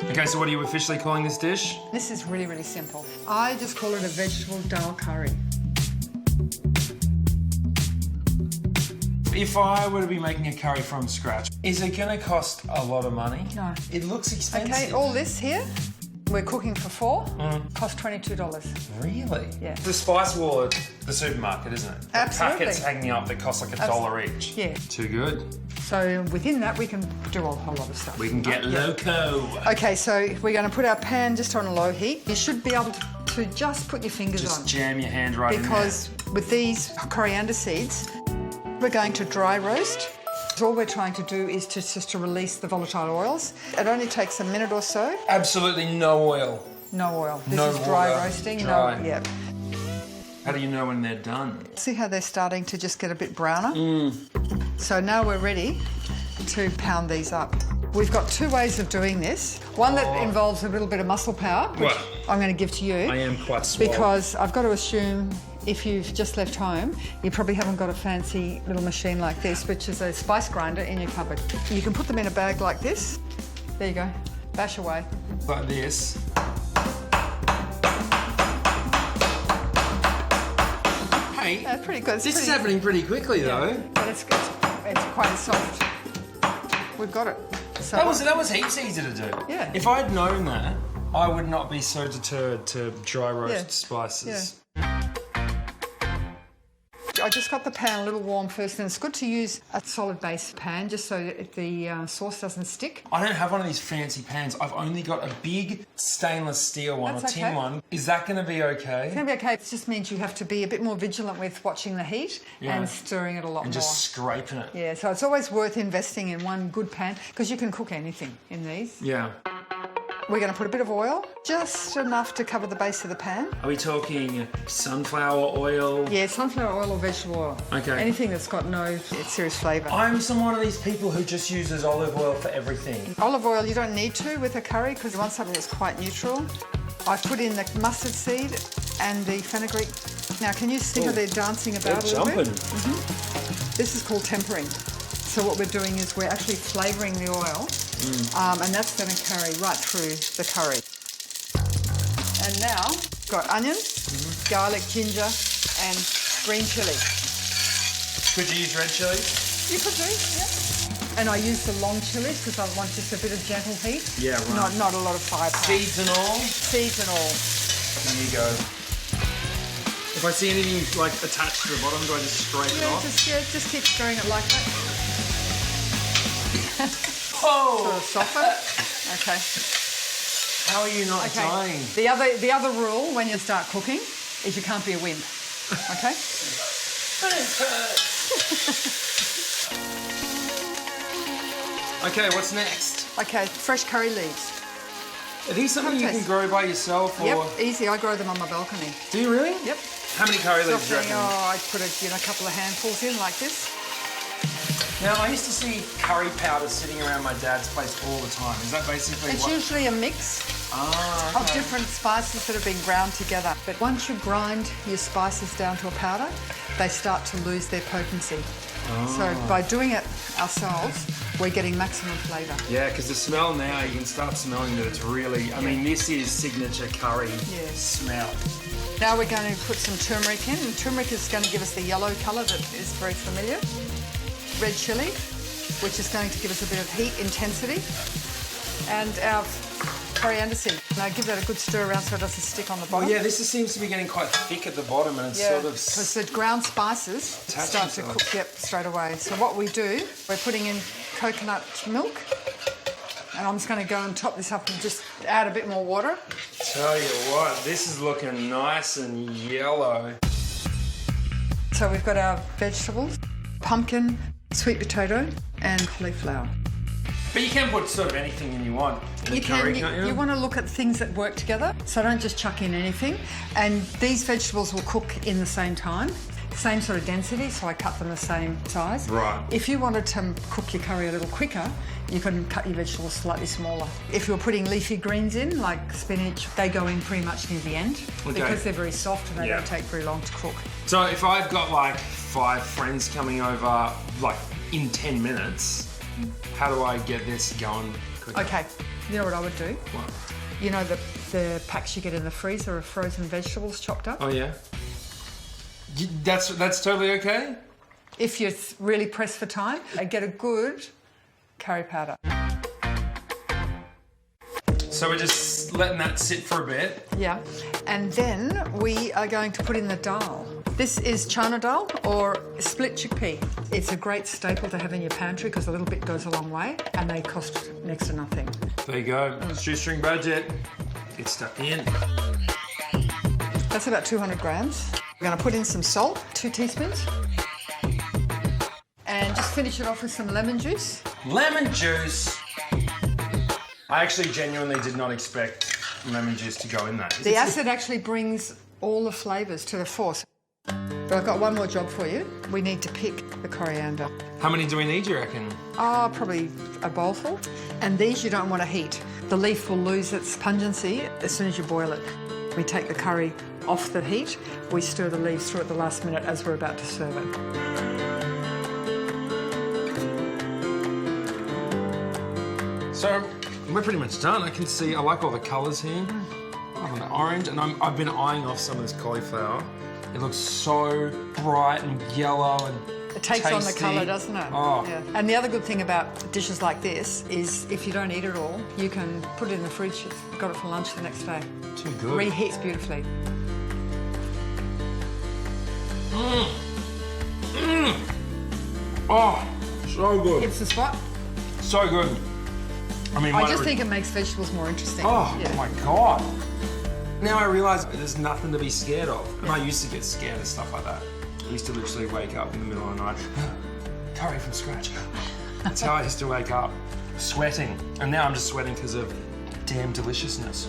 Okay, so what are you officially calling this dish? This is really, really simple. I just call it a vegetable dal curry. If I were to be making a curry from scratch, is it going to cost a lot of money? No. It looks expensive. Okay, all this here, we're cooking for 4, cost $22. Really? Yeah. The spice wall at the supermarket, isn't it? The Absolutely. packets hanging up that cost like $1 each. Yeah. Too good. So within that, we can do a whole lot of stuff. We can get loco. Okay, so we're going to put our pan just on a low heat. You should be able to just put your fingers on. Just jam your hand right in there. Because with these coriander seeds, we're going to dry roast. So all we're trying to do is just to release the volatile oils. It only takes a minute or so. Absolutely no oil. No oil. This No is dry water. roasting. Dry. No, yeah. How do you know when they're done? See how they're starting to just get a bit browner? So now we're ready to pound these up. We've got 2 ways of doing this. One that involves a little bit of muscle power, which Well, I'm going to give to you. I am quite swole. Because I've got to assume if you've just left home, you probably haven't got a fancy little machine like this, which is a spice grinder in your cupboard. You can put them in a bag like this. There you go. Bash away. Like this. Hey, That's pretty good. this is happening pretty quickly though. But it's quite soft. We've got it. So That was heaps easy to do. Yeah. If I'd known that, I would not be so deterred to dry roast Yeah. spices. I just got the pan a little warm first, and it's good to use a solid base pan just so that the sauce doesn't stick. I don't have one of these fancy pans. I've only got a big stainless steel one That's or tin okay. one. Is that going to be okay? It's going to be okay. It just means you have to be a bit more vigilant with watching the heat and stirring it a lot And more. just scraping it. Yeah, so it's always worth investing in one good pan because you can cook anything in these. Yeah. We're going to put a bit of oil, just enough to cover the base of the pan. Are we talking sunflower oil? Yeah, sunflower oil or vegetable oil. Okay. Anything that's got no serious flavour. I'm one of these people who just uses olive oil for everything. Olive oil you don't need to with a curry because you want something that's quite neutral. I've put in the mustard seed and the fenugreek. Now, can you see how they're dancing about a little bit? This is called tempering. So what we're doing is we're actually flavouring the oil, and that's going to carry right through the curry. And now, got onions, garlic, ginger, and green chilli. Could you use red chili? You could do, yeah. And I use the long chilies because I want just a bit of gentle heat. Yeah, right. Not a lot of firepower. Seeds and all? Seeds and all. There you go. If I see anything like attached to the bottom, do I just scrape it off? Just keep stirring it like that. Oh! Sort of soften. Okay. How are you not dying? The other rule when you start cooking is you can't be a wimp. Okay? Okay, what's next? Okay, fresh curry leaves. Are these something you can grow by yourself, or? Yep, easy. I grow them on my balcony. Do you really? Yep. How many curry leaves do you reckon? I put a couple of handfuls in like this. Now, I used to see curry powder sitting around my dad's place all the time. Is that basically It's usually a mix of different spices that have been ground together. But once you grind your spices down to a powder, they start to lose their potency. So by doing it ourselves, we're getting maximum flavour. Yeah, because the smell now, you can start smelling that it's really, I mean, this is signature curry smell. Now we're going to put some turmeric in. And turmeric is going to give us the yellow colour that is very familiar. Red chilli, which is going to give us a bit of heat intensity. And our coriander seed. Now give that a good stir around so it doesn't stick on the bottom. Oh yeah, this seems to be getting quite thick at the bottom, and it's sort of... because the ground spices start to cook straight away. So what we do, we're putting in coconut milk. And I'm just going to go and top this up and just add a bit more water. Tell you what, this is looking nice and yellow. So we've got our vegetables, pumpkin, sweet potato and cauliflower. But you can put sort of anything in you want in a curry, can't you? You want to look at things that work together, so don't just chuck in anything. And these vegetables will cook in the same time, same sort of density, so I cut them the same size. Right. If you wanted to cook your curry a little quicker, you can cut your vegetables slightly smaller. If you're putting leafy greens in, like spinach, they go in pretty much near the end because they're very soft and they don't take very long to cook. So if I've got like 5 friends coming over, like in 10 minutes, how do I get this going quicker? Okay, You know what I would do? What? You know the packs you get in the freezer of frozen vegetables chopped up? Oh yeah? That's totally okay? If you're really pressed for time, get a good curry powder. So we're just letting that sit for a bit. Yeah. And then we are going to put in the Dahl. This is chana dal or split chickpea. It's a great staple to have in your pantry because a little bit goes a long way and they cost next to nothing. There you go. Shoestring budget. Get stuck in. That's about 200 grams. We're going to put in some salt, 2 teaspoons. And just finish it off with some lemon juice. Lemon juice. I actually genuinely did not expect lemon juice to go in that. The acid actually brings all the flavours to the fore. But I've got one more job for you. We need to pick the coriander. How many do we need, you reckon? Oh, probably a bowlful. And these you don't want to heat. The leaf will lose its pungency as soon as you boil it. We take the curry off the heat. We stir the leaves through at the last minute as we're about to serve it. So we're pretty much done. I can see, I like all the colours here. I love the orange, and I've been eyeing off some of this cauliflower. It looks so bright and yellow and it takes tasty. on the colour, doesn't it? Oh. Yeah. And the other good thing about dishes like this is if you don't eat it all, you can put it in the fridge. You've got it for lunch the next day. Too good. Reheats beautifully. Oh, so good. It's the spot. So good. I mean, I just think it makes vegetables more interesting. Oh, yeah. my God. Now I realise there's nothing to be scared of. And I used to get scared of stuff like that. I used to literally wake up in the middle of the night, curry from scratch. That's how I used to wake up, sweating. And now I'm just sweating because of damn deliciousness.